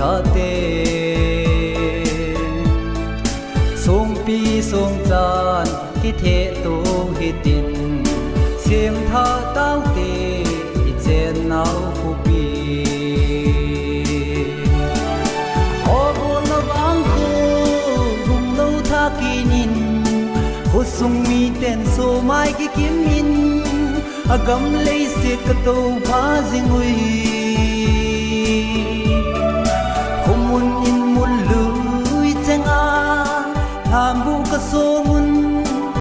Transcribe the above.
tha te song pi song chan ki the tu hi tin siam tha tao te i chen nau pu pi o bol na bang ko gum lo tha ki nin ho sung mi ten so mai ki kim min agam lei se ka to pha jingui khumun in mul lui chang a tham bu ka so